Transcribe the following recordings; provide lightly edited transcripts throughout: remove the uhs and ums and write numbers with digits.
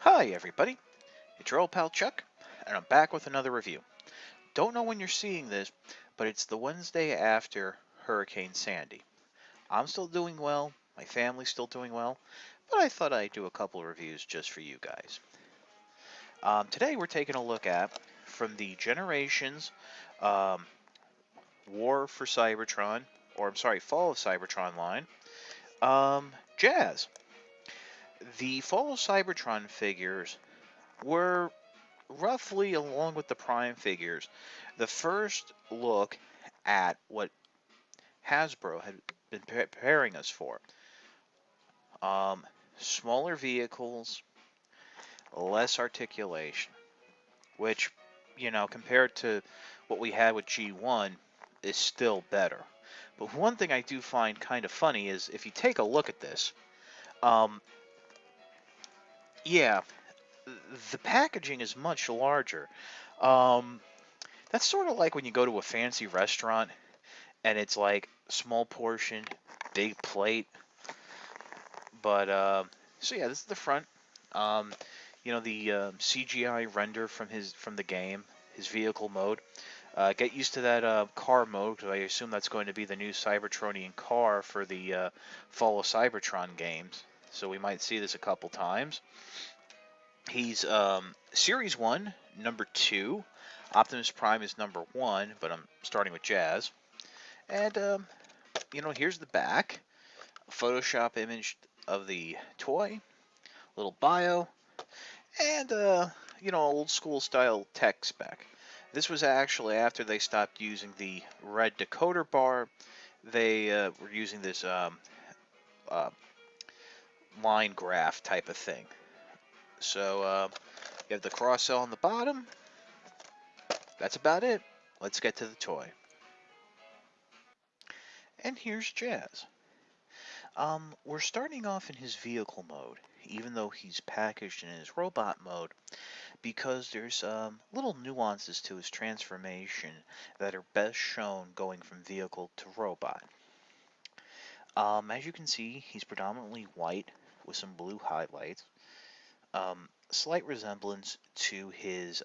Hi everybody, it's your old pal Chuck, and I'm back with another review. Don't know when you're seeing this, but it's the Wednesday after Hurricane Sandy. I'm still doing well, my family's still doing well, but I thought I'd do a couple of reviews just for you guys. Today we're taking a look at, from the Generations um, War for Cybertron, or I'm sorry, Fall of Cybertron line, Jazz. The Fall of Cybertron figures were roughly along with the Prime figures, the first look at what Hasbro had been preparing us for. Um, Smaller vehicles, less articulation, which, compared to what we had with G1, is still better. But one thing I do find kind of funny is if you take a look at this, um, yeah, the packaging is much larger. Um, that's sort of like when you go to a fancy restaurant and it's like small portion, big plate. But so yeah, this is the front. Um, the CGI render from the game, his vehicle mode. Get used to that car mode because I assume that's going to be the new Cybertronian car for the Fall of Cybertron games. So we might see this a couple times. He's Series 1, number 2. Optimus Prime is number 1, but I'm starting with Jazz. And here's the back. A Photoshop image of the toy, little bio, and old school style tech spec. This was actually after they stopped using the red decoder bar. They were using this uh, line graph type of thing. So you have the cross cell on the bottom. That's about it. Let's get to the toy. And here's Jazz. We're starting off in his vehicle mode, even though he's packaged in his robot mode, because there's little nuances to his transformation that are best shown going from vehicle to robot. As you can see, he's predominantly white with some blue highlights. Slight resemblance to his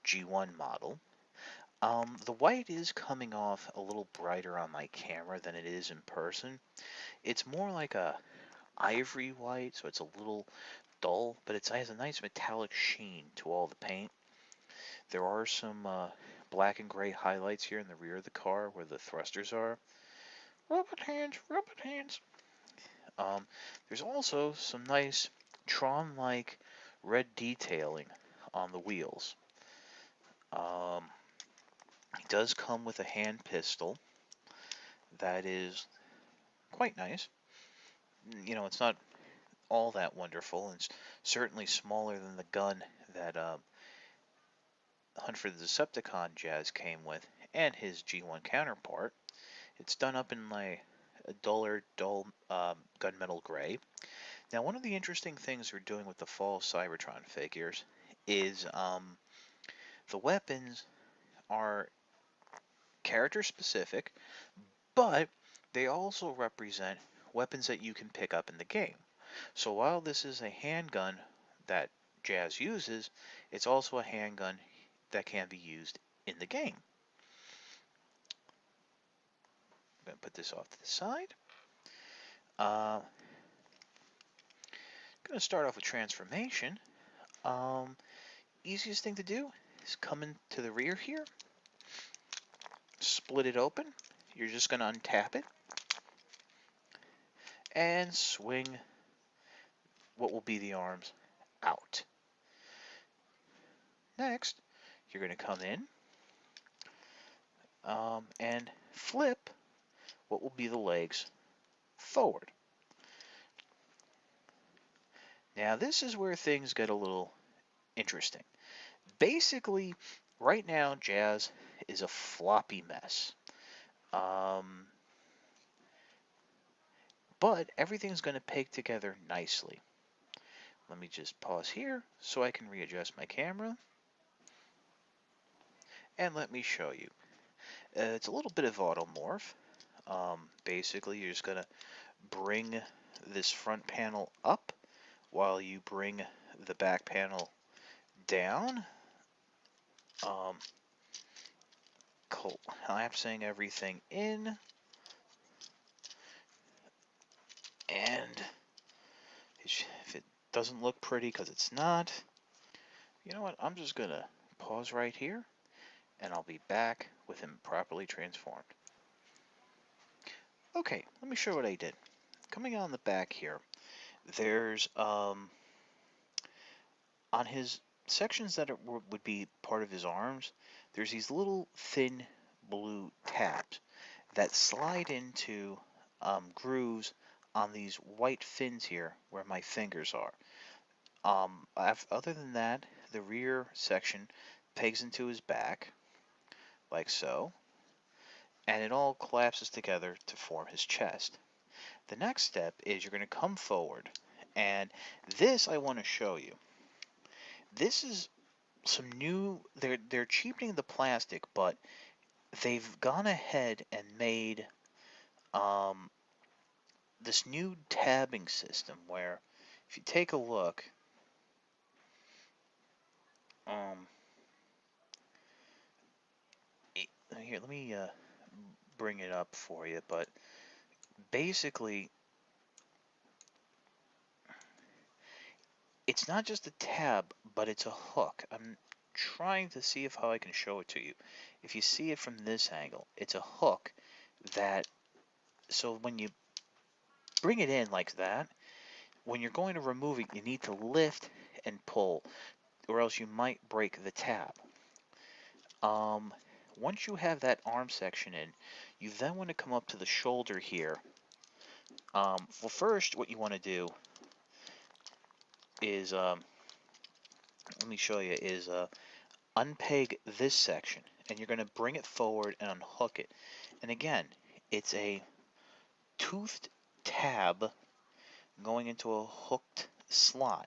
G1 model. The white is coming off a little brighter on my camera than it is in person. It's more like a ivory white, so it's a little dull, but it has a nice metallic sheen to all the paint. There are some black and gray highlights here in the rear of the car where the thrusters are. Robot hands, robot hands. There's also some nice Tron-like red detailing on the wheels. It does come with a hand pistol that is quite nice. It's not all that wonderful. It's certainly smaller than the gun that Hunt for the Decepticon Jazz came with, and his G1 counterpart. It's done up in a dull gunmetal gray. Now, one of the interesting things we're doing with the Fall Cybertron figures is the weapons are character specific, but they also represent weapons that you can pick up in the game. So while this is a handgun that Jazz uses, it's also a handgun that can be used in the game. I'm going to put this off to the side. Going to start off with transformation. Easiest thing to do is come into the rear here, split it open. You're just going to untap it and swing what will be the arms out. Next, you're going to come in and flip what will be the legs forward. Now this is where things get a little interesting. Basically, right now Jazz is a floppy mess. But everything's going to peg together nicely. Let me just pause here so I can readjust my camera. And let me show you. It's a little bit of automorph. Basically, you're just going to bring this front panel up while you bring the back panel down, um, collapsing everything in, and if it doesn't look pretty, because it's not, you know what, I'm just going to pause right here, and I'll be back with him properly transformed. Okay, let me show what I did. Coming on the back here, there's, on his sections that would be part of his arms, there's these little thin blue tabs that slide into grooves on these white fins here where my fingers are. Other than that, the rear section pegs into his back, like so, and it all collapses together to form his chest. The next step is you're going to come forward, and this I want to show you. This is some new, they're cheapening the plastic, but they've gone ahead and made this new tabbing system where if you take a look, um, here, let me bring it up for you, but basically, it's not just a tab, but it's a hook. I'm trying to see how I can show it to you. If you see it from this angle, it's a hook that, so when you bring it in like that, when you're going to remove it, you need to lift and pull, or else you might break the tab. Once you have that arm section in, you then want to come up to the shoulder here. Well, first, what you want to do is, let me show you, is unpeg this section, and you're going to bring it forward and unhook it. And again, it's a toothed tab going into a hooked slot.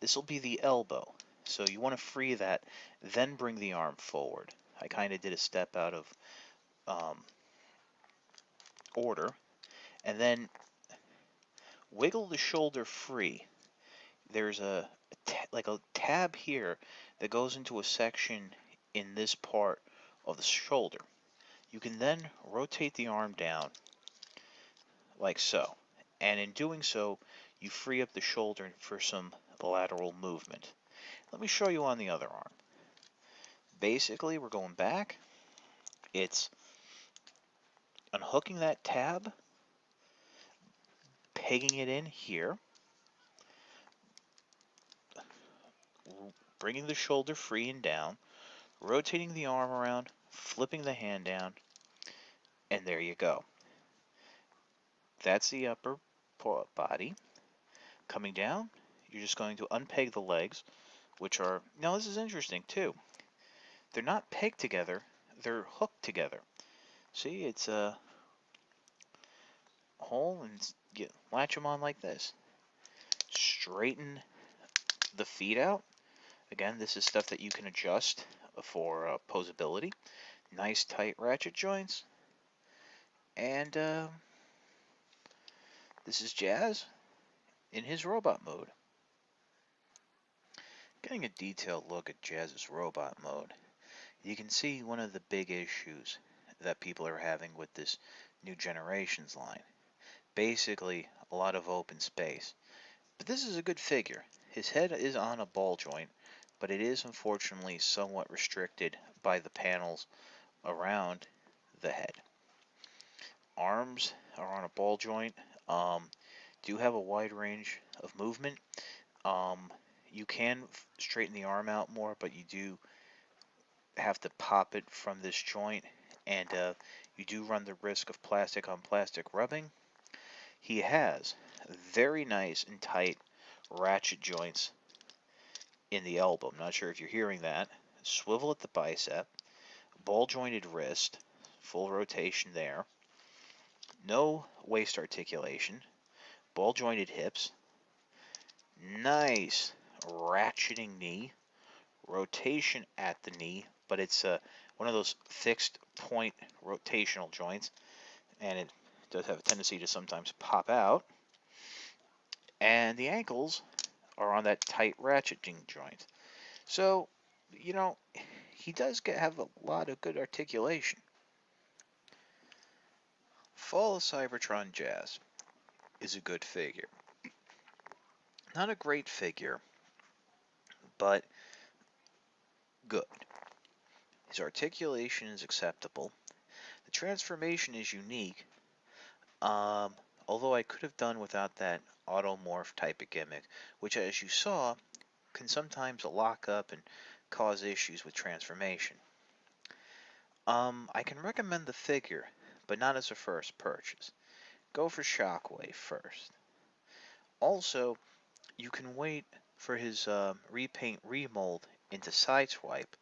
This will be the elbow. So you want to free that, then bring the arm forward. I kind of did a step out of order. And then wiggle the shoulder free. There's like a tab here that goes into a section in this part of the shoulder. You can then rotate the arm down like so. And in doing so, you free up the shoulder for some lateral movement. Let me show you on the other arm. Basically, we're going back. It's unhooking that tab, pegging it in here, bringing the shoulder free and down, rotating the arm around, flipping the hand down, and there you go. That's the upper body. Coming down, you're just going to unpeg the legs, which are, now this is interesting too. They're not pegged together, they're hooked together. See, it's a hole and you latch them on like this. Straighten the feet out. Again, this is stuff that you can adjust for posability. Nice tight ratchet joints. And this is Jazz in his robot mode. Getting a detailed look at Jazz's robot mode, you can see one of the big issues that people are having with this new generations line. Basically, a lot of open space. But this is a good figure. His head is on a ball joint, but it is unfortunately somewhat restricted by the panels around the head. Arms are on a ball joint. Do have a wide range of movement. You can straighten the arm out more, but you do have to pop it from this joint, and you do run the risk of plastic on plastic rubbing. He has very nice and tight ratchet joints in the elbow. I'm not sure if you're hearing that. Swivel at the bicep, ball jointed wrist, full rotation there. No waist articulation, ball jointed hips, nice ratcheting knee, rotation at the knee, but it's one of those fixed point rotational joints, and it does have a tendency to sometimes pop out. And the ankles are on that tight ratcheting joint. So, you know, he does have a lot of good articulation. Fall of Cybertron Jazz is a good figure. Not a great figure, but good. His articulation is acceptable. The transformation is unique, um, although I could have done without that automorph type of gimmick, which, as you saw, can sometimes lock up and cause issues with transformation. I can recommend the figure, but not as a first purchase. Go for Shockwave first. Also, you can wait for his repaint remold into Sideswipe,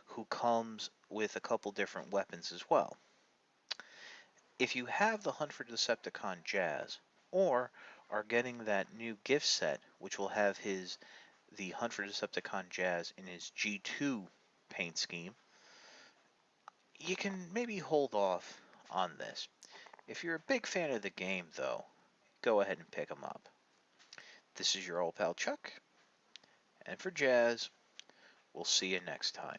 who comes with a couple different weapons as well. If you have the Hunt for Decepticon Jazz, or are getting that new gift set, which will have the Hunt for Decepticon Jazz in his G2 paint scheme, you can maybe hold off on this. If you're a big fan of the game, though, go ahead and pick them up. This is your old pal Chuck, and for Jazz, we'll see you next time.